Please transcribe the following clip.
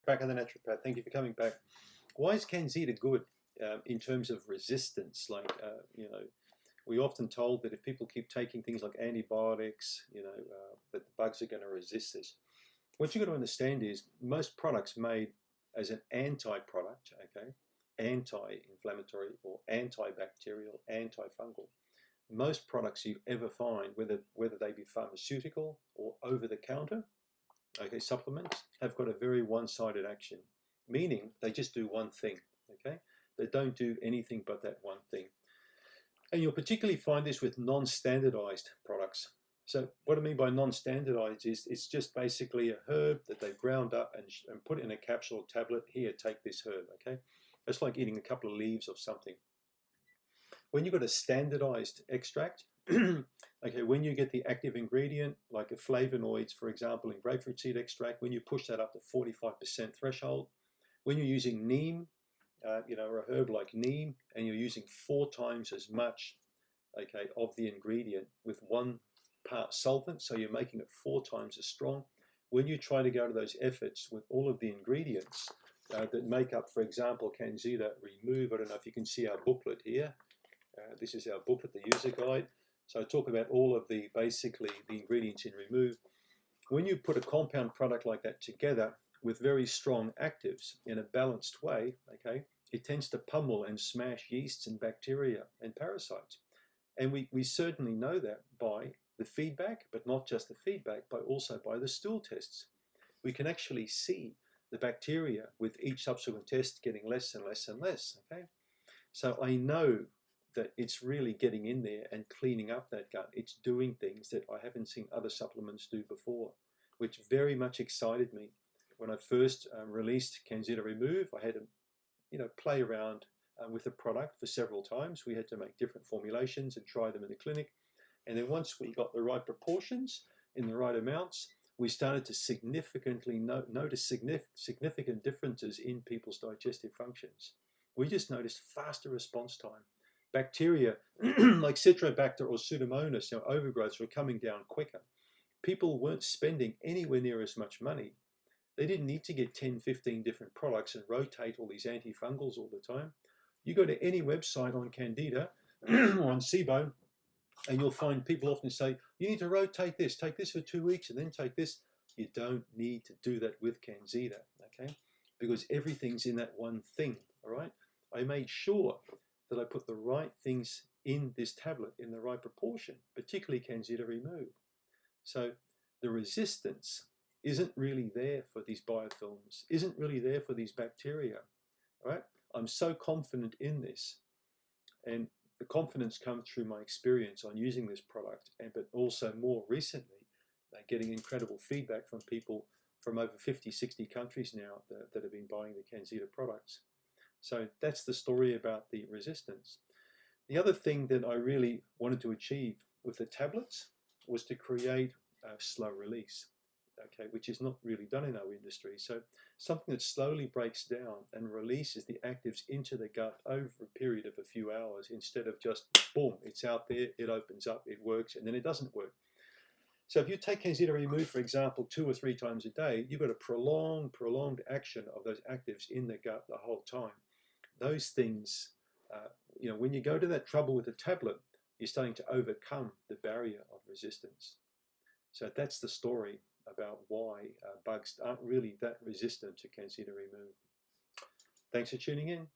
Back on the naturopath. Thank you for coming back. Why is Candida good in terms of resistance? We're often told that if people keep taking things like antibiotics, that the bugs are going to resist this. What you've got to understand is most products made as an anti-product, okay, anti-inflammatory or antibacterial, antifungal. Most products you ever find, whether they be pharmaceutical or over-the-counter, okay, supplements, have got a very one-sided action, meaning they just do one thing, okay? They don't do anything but that one thing. And you'll particularly find this with non-standardized products. So what I mean by non-standardized is it's just basically a herb that they've ground up and put in a capsule or tablet. Here, take this herb, okay? It's like eating a couple of leaves of something. When you've got a standardized extract, okay, when you get the active ingredient, like a flavonoids, for example, in grapefruit seed extract, when you push that up to 45% threshold, when you're using neem, or a herb like neem, and you're using 4 times as much, okay, of the ingredient with 1 part solvent, so you're making it 4 times as strong. When you try to go to those efforts with all of the ingredients that make up, for example, Candida Remove, I don't know if you can see our booklet here. This is our booklet, the user guide. So I talk about all of basically the ingredients in Remove. When you put a compound product like that together with very strong actives in a balanced way, okay, it tends to pummel and smash yeasts and bacteria and parasites. And we certainly know that by the feedback, but not just the feedback, but also by the stool tests. We can actually see the bacteria with each subsequent test getting less and less and less, okay? So I know that it's really getting in there and cleaning up that gut. It's doing things that I haven't seen other supplements do before, which very much excited me. When I first released Candida Remove, I had to play around with the product for several times. We had to make different formulations and try them in the clinic. And then once we got the right proportions in the right amounts, we started to significantly notice significant differences in people's digestive functions. We just noticed faster response time. Bacteria like Citrobacter or Pseudomonas, overgrowths, were coming down quicker. People weren't spending anywhere near as much money. They didn't need to get 10, 15 different products and rotate all these antifungals all the time. You go to any website on Candida or on SIBO, and you'll find people often say, you need to rotate this, take this for 2 weeks and then take this. You don't need to do that with Candida, okay? Because everything's in that one thing, all right? I made sure that I put the right things in this tablet in the right proportion, particularly Candida Remove. So the resistance isn't really there for these biofilms, isn't really there for these bacteria, right? I'm so confident in this, and the confidence comes through my experience on using this product, but also more recently, getting incredible feedback from people from over 50, 60 countries now that have been buying the Candida products. So that's the story about the resistance. The other thing that I really wanted to achieve with the tablets was to create a slow release, okay, which is not really done in our industry. So something that slowly breaks down and releases the actives into the gut over a period of a few hours, instead of just boom, it's out there, it opens up, it works, and then it doesn't work. So if you take Candida Remove, for example, 2 or 3 times a day, you've got a prolonged action of those actives in the gut the whole time. Those things, when you go to that trouble with the tablet, you're starting to overcome the barrier of resistance. So that's the story about why bugs aren't really that resistant to Candida Remove. Thanks for tuning in.